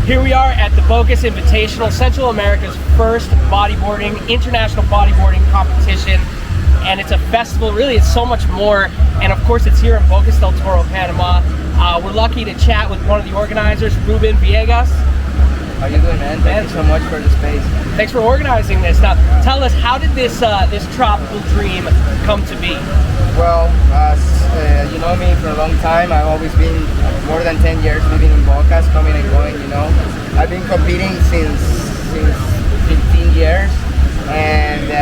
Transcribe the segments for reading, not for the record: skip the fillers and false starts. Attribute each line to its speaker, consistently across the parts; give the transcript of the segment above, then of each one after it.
Speaker 1: Here we are at the Bocas Invitational, Central America's first international bodyboarding competition. And it's a festival, really it's so much more. And of course it's here in Bocas del Toro, Panama. We're lucky to chat with one of the organizers, Ruben Villegas.
Speaker 2: How you doing, man? Thank you so much for the space.
Speaker 1: Thanks for organizing this. Now, tell us, how did this tropical dream come to be?
Speaker 2: Well, you know me for a long time. I've always been more than 10 years living in Bocas, coming and going, you know. I've been competing since 15 years, and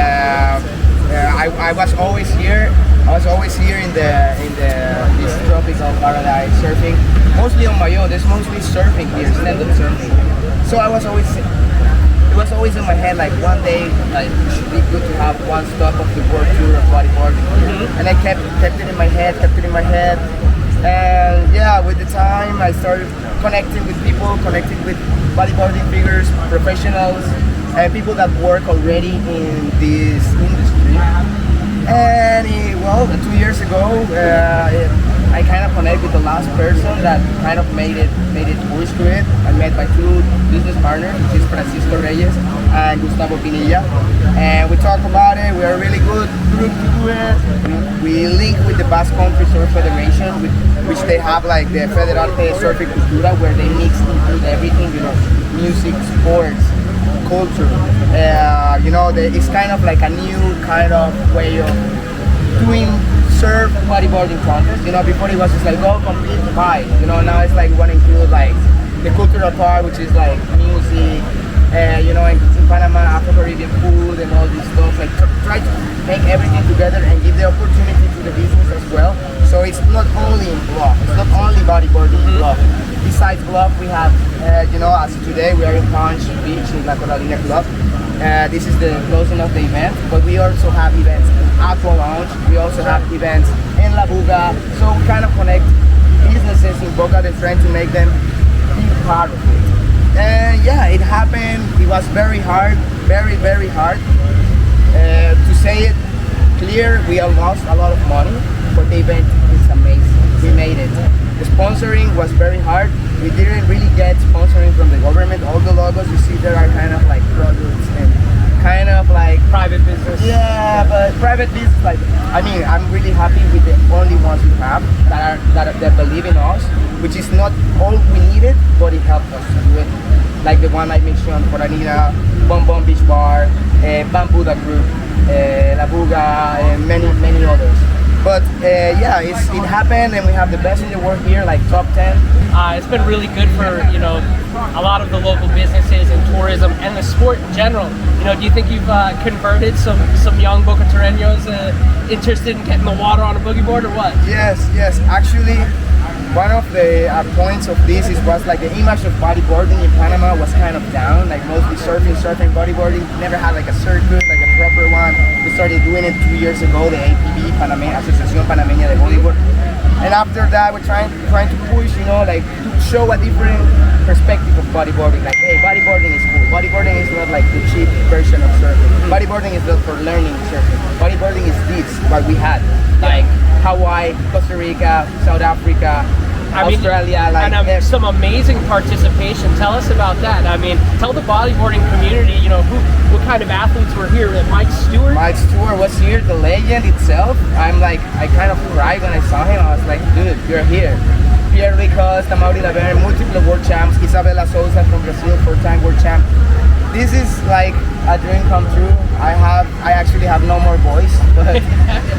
Speaker 2: I was always here. I was always here in this tropical paradise, surfing, mostly on my own. There's mostly surfing here, stand-up surfing. So it was always in my head, like one day, like it should be good to have one stop of the world tour of bodyboarding. And I kept it in my head, and yeah, with the time I started connecting with people, connecting with bodyboarding figures, professionals, and people that work already in this industry. And well, 2 years ago, I kind of connected with the last person that kind of made it push to it. I met my two business partners, which is Francisco Reyes and Gustavo Pinilla, and we talked about it. We are a really good group to do it. We link with the Basque Country Surf Federation, which they have like the Federal Surfing Cultura, where they include everything, you know, music, sports, culture. You know, it's kind of like a new kind of way of doing surf bodyboarding contest. You know, before it was just like go compete, buy. You know, now it's like we want to include like the cultural part, which is like music, you know, in Panama, Afro-Caribbean food and all this stuff. Like try to make everything together and give the opportunity to the business as well. So it's not only in bluff, it's not only bodyboarding in bluff. Besides bluff, we have, you know, as today we are in Punch Beach in La Coralina Club. This is the closing of the event, but we also have events in Aqua Lounge. We also have events in La Buga. So we kind of connect businesses in Boca and trying to make them be part of it. And yeah, it happened. It was very hard, very, very hard. To say it clear, we all lost a lot of money, but the event is amazing. We made it. The sponsoring was very hard. We didn't really get sponsoring from the government. All the logos you see there are kind of like products and kind of like
Speaker 1: private business.
Speaker 2: Yeah, but private business, like, I mean, I'm really happy with the only ones we have that believe in us, which is not all we needed, but it helped us to do it. Like the one I mentioned, Coranina, Bon Bon Beach Bar, Bambuda Group, La Buga, and many others. But yeah, it happened, and we have the best in the world here, like top 10.
Speaker 1: It's been really good for, you know, a lot of the local businesses and tourism and the sport in general. You know, do you think you've converted some young Bocatareños interested in getting the water on a boogie board or what?
Speaker 2: Yes. Actually, one of the points of this was like the image of bodyboarding in Panama was kind of down, like mostly surfing, bodyboarding. Never had like a circuit, like a proper one. We started doing it 2 years ago, the APB, Asociación Panameña de Bodyboard. And after that, we're trying to push, you know, like to show a different perspective of bodyboarding. Like, hey, bodyboarding is cool. Bodyboarding is not like the cheap version of surfing. Bodyboarding is not for learning surfing. Bodyboarding is this, what we had, like Hawaii, Costa Rica, South Africa, Australia, like
Speaker 1: and some amazing participation. Tell us about that. I mean, tell the bodyboarding community, you know, what kind of athletes were here. Mike Stewart
Speaker 2: was here, the legend itself. I kind of cried when I saw him. I was like, dude, you're here. Pierre Costa, Mauri Laverne, multiple world champs. Isabela Souza from Brazil, 4-time world champ. This is like a dream come true. I actually have no more voice, but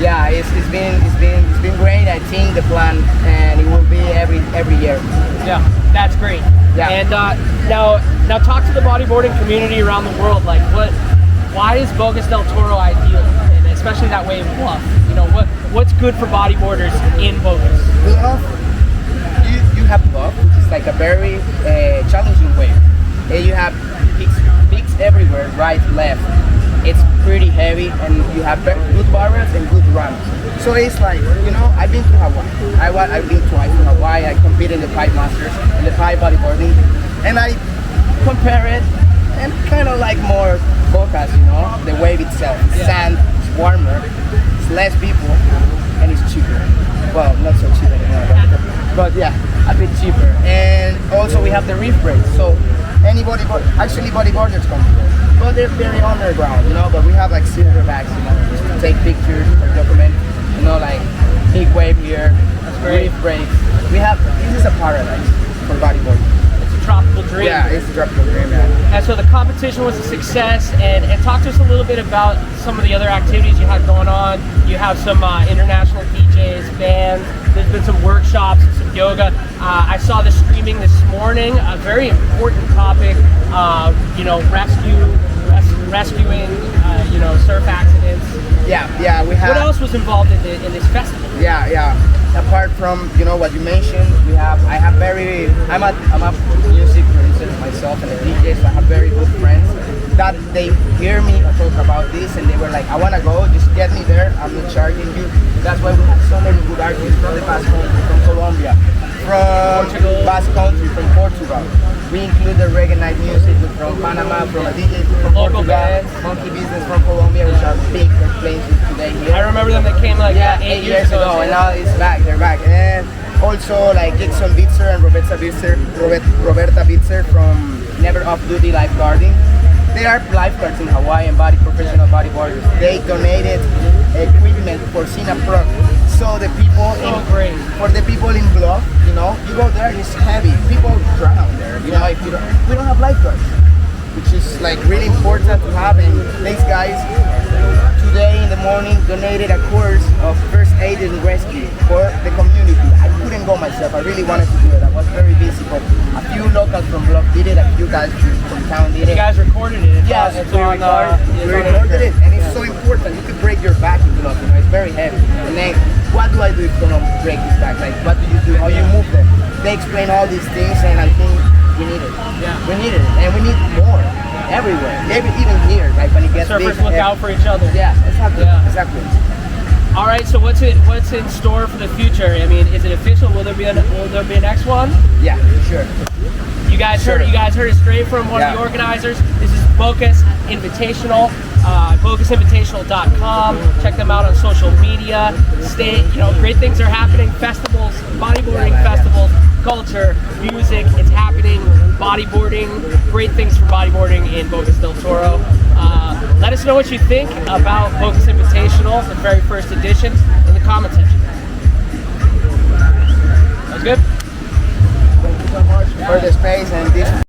Speaker 2: yeah, it's been great. I think the plan, and it will be every year.
Speaker 1: Yeah, that's great.
Speaker 2: Yeah.
Speaker 1: And now talk to the bodyboarding community around the world. Like, why is Bocas del Toro ideal, and especially that wave bluff? You know, what's good for bodyboarders in Bocas?
Speaker 2: Bluff, you have bluff, which is like a very challenging wave. And you have peaks everywhere, right, left. It's pretty heavy, and you have good barriers and good runs. So it's like, you know, I've been to Hawaii. I've been twice to Hawaii. I competed in the Pipe Masters, in the Pipe bodyboarding, and I compare it and kind of like more Bocas, you know, the wave itself. It's sand, it's warmer, it's less people, and it's cheaper. Well, not so cheap anymore, but yeah. a bit cheaper. And also we have the reef brakes. So anybody, actually bodyboarders come here, but they're very underground, you know. But we have like silverbacks, you know, just to take pictures or document, you know, like big wave here, reef brakes. We have, this is a paradise for bodyboarding.
Speaker 1: It's a tropical dream.
Speaker 2: Yeah, it's a tropical dream, man.
Speaker 1: And so the competition was a success, and talk to us a little bit about some of the other activities you had going on. You have some international DJs, bands, there's been some workshops, some yoga. I saw the streaming this morning, a very important topic, you know, rescuing, you know, surf accidents.
Speaker 2: Yeah, we have.
Speaker 1: What else was involved in this festival?
Speaker 2: Yeah. Apart from, you know, what you mentioned, I'm a music producer myself and a DJ, so I have very good friends that they hear me talk about this and they were like, I want to go, just get me there, I'm not charging you. That's why we have so many good artists from the Basque Country, from Colombia, from Basque Country, from Portugal. We include the reggae night music from Panama, from a DJ from
Speaker 1: Local
Speaker 2: Portugal,
Speaker 1: bands.
Speaker 2: Monkey Business from Colombia, which are big, they're playing today here.
Speaker 1: I remember them, they came like 8 years ago.
Speaker 2: And now it's back, they're back. And also like Jackson Bitzer and Roberta Bitzer from Never Off Duty Lifeguarding. They are lifeguards in Hawaii and professional bodyboarders. They donated equipment for Cena Pro. So the people for the people in Bluff, you know, you go there, it's heavy. People drown there, you know, if you don't, we don't have lifeguards, which is like really important to have. And these guys today in the morning donated a course of first aid and rescue for the community. I couldn't go myself, I really wanted to do it. I was very busy, but a few locals from Bluff did it, a few guys from town did it.
Speaker 1: You guys recorded it.
Speaker 2: Yes,
Speaker 1: it's
Speaker 2: we
Speaker 1: on,
Speaker 2: recorded it, and it's so important. You could break your back in Bluff, you know, it's very heavy. And then, what do I do if I don't break this back? Like, what do you do? How you move them? They explain all these things, and I think we need it.
Speaker 1: Yeah.
Speaker 2: We need it, and we need more everywhere. Maybe even here, like when it gets
Speaker 1: surfers
Speaker 2: big.
Speaker 1: look out for each other.
Speaker 2: Yeah, exactly.
Speaker 1: Yeah.
Speaker 2: Exactly.
Speaker 1: All right, so what's in store for the future? I mean, is it official? Will there be a next one?
Speaker 2: Yeah, sure.
Speaker 1: You guys heard it straight from one of the organizers. This is Bocas Invitational, bocasinvitational.com. Check them out on social media. You know, great things are happening. Festivals, bodyboarding festivals, culture, music. It's happening. Bodyboarding, great things for bodyboarding in Bocas del Toro. Let us know what you think about Bocas Invitational, the very first edition, in the comment section. That was good.
Speaker 2: Thank you so much for the space and this.